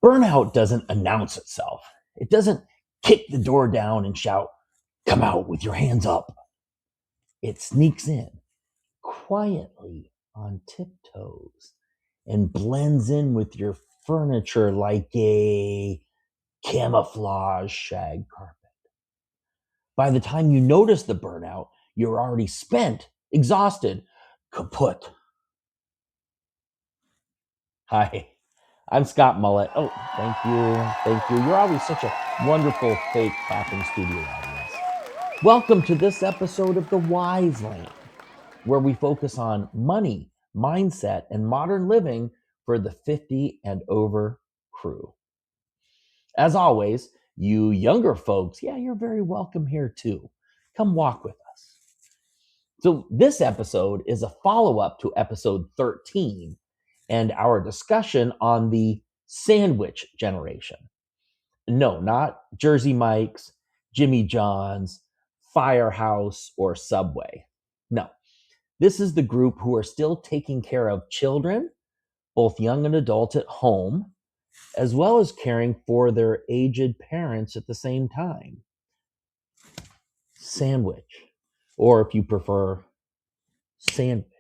Burnout doesn't announce itself. It doesn't kick the door down and shout, "Come out with your hands up." It sneaks in quietly on tiptoes and blends in with your furniture like a camouflage shag carpet. By the time you notice the burnout, you're already spent, exhausted, kaput. Hi, I'm Scott Mullet. Oh, thank you. Thank you. You're always such a wonderful fake clapping studio audience. Welcome to this episode of The Wise Lane, where we focus on money, mindset, and modern living for the 50 and over crew. As always, you younger folks, you're very welcome here too. Come walk with us. So, this episode is a follow up to episode 13 and our discussion on the sandwich generation. No, not Jersey Mike's, Jimmy John's, Firehouse, or Subway. No, this is the group who are still taking care of children, both young and adult at home, as well as caring for their aged parents at the same time. Sandwich, or if you prefer, sandwich.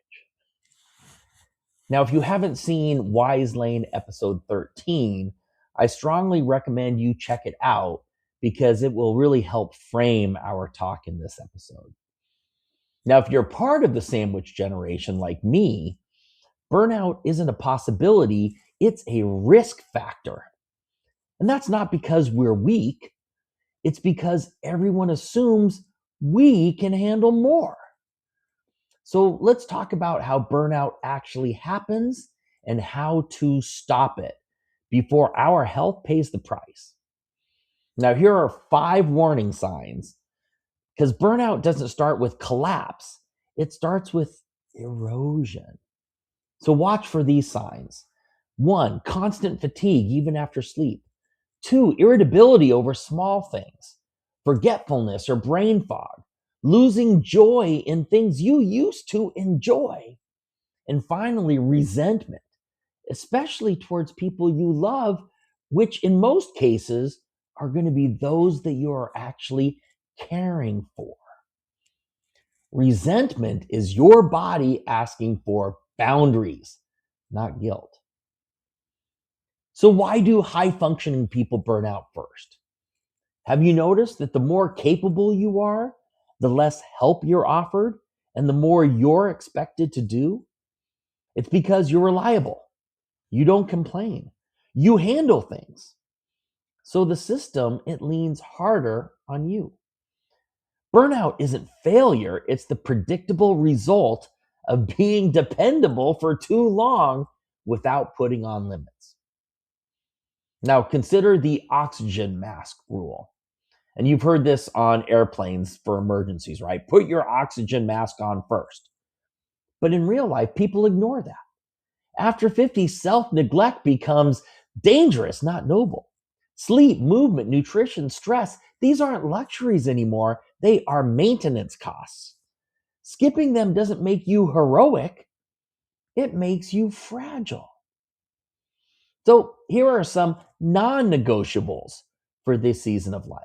Now, if you haven't seen Wise Lane episode 13, I strongly recommend you check it out because it will really help frame our talk in this episode. Now, if you're part of the sandwich generation like me, burnout isn't a possibility, it's a risk factor. And that's not because we're weak, it's because everyone assumes we can handle more. So let's talk about how burnout actually happens and how to stop it before our health pays the price. Now, here are 5 warning signs, because burnout doesn't start with collapse, it starts with erosion. So watch for these signs. 1, constant fatigue even after sleep. 2, irritability over small things, forgetfulness or brain fog, losing joy in things you used to enjoy. And finally, resentment, especially towards people you love, which in most cases are going to be those that you are actually caring for. Resentment is your body asking for boundaries, not guilt. So why do high functioning people burn out first? Have you noticed that the more capable you are, the less help you're offered, and the more you're expected to do? It's because you're reliable. You don't complain. You handle things. So the system, it leans harder on you. Burnout isn't failure, it's the predictable result of being dependable for too long without putting on limits. Now, consider the oxygen mask rule. And you've heard this on airplanes for emergencies, right? Put your oxygen mask on first. But in real life, people ignore that. After 50, self-neglect becomes dangerous, not noble. Sleep, movement, nutrition, stress, these aren't luxuries anymore. They are maintenance costs. Skipping them doesn't make you heroic. It makes you fragile. So here are some non-negotiables for this season of life.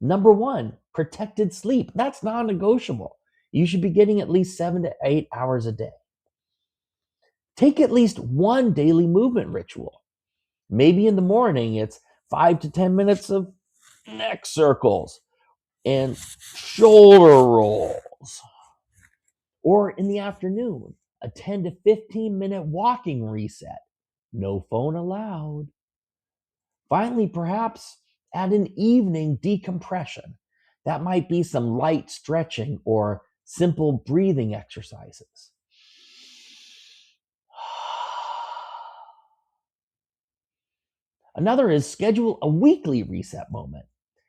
Number 1, protected sleep. That's non-negotiable. You should be getting at least 7 to 8 hours a day. Take at least 1 daily movement ritual. Maybe in the morning, it's 5 to 10 minutes of neck circles and shoulder rolls. Or in the afternoon, a 10 to 15 minute walking reset. No phone allowed. Finally, perhaps add an evening decompression. That might be some light stretching or simple breathing exercises. Another is schedule a weekly reset moment.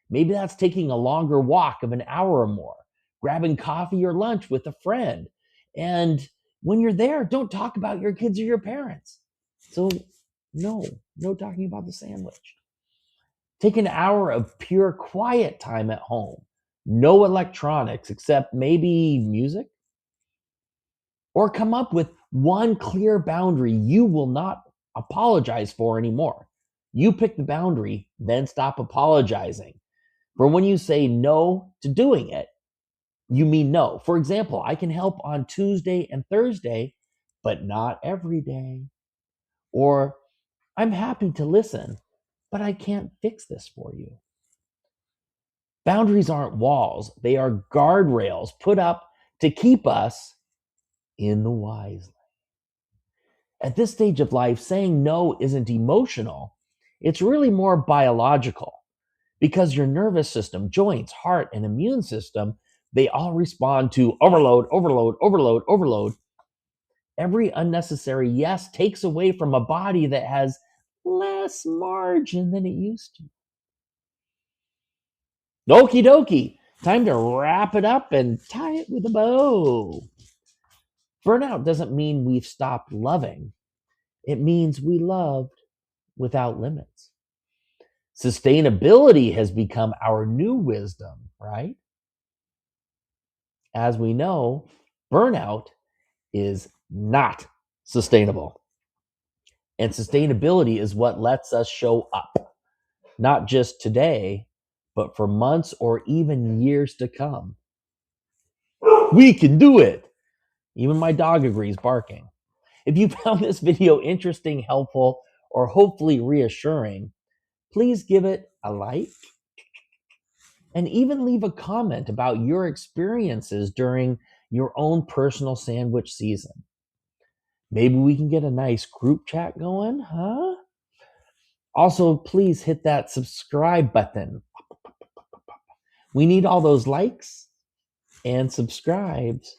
Maybe that's taking a longer walk of an hour or more, grabbing coffee or lunch with a friend. And when you're there, don't talk about your kids or your parents. So no talking about the sandwich. Take an hour of pure quiet time at home. No electronics except maybe music. Or come up with 1 clear boundary you will not apologize for anymore. You pick the boundary, then stop apologizing. For when you say no to doing it, you mean no. For example, I can help on Tuesday and Thursday, but not every day. Or I'm happy to listen, but I can't fix this for you. Boundaries aren't walls, they are guardrails put up to keep us in the wise. At this stage of life, saying no isn't emotional, it's really more biological because your nervous system, joints, heart, and immune system, they all respond to overload, overload, overload, overload. Every unnecessary yes takes away from a body that has less margin than it used to. Okie dokie. Time to wrap it up and tie it with a bow. Burnout doesn't mean we've stopped loving. It means we loved without limits. Sustainability has become our new wisdom, right? As we know, burnout is not sustainable. And sustainability is what lets us show up, not just today, but for months or even years to come. We can do it. Even my dog agrees, barking. If you found this video interesting, helpful, or hopefully reassuring, please give it a like and even leave a comment about your experiences during your own personal sandwich season. Maybe we can get a nice group chat going, huh? Also, please hit that subscribe button. We need all those likes and subscribes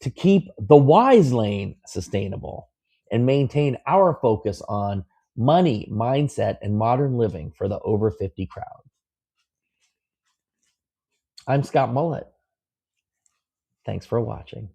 to keep the wise lane sustainable and maintain our focus on money, mindset, and modern living for the over 50 crowd. I'm Scott Mullet. Thanks for watching.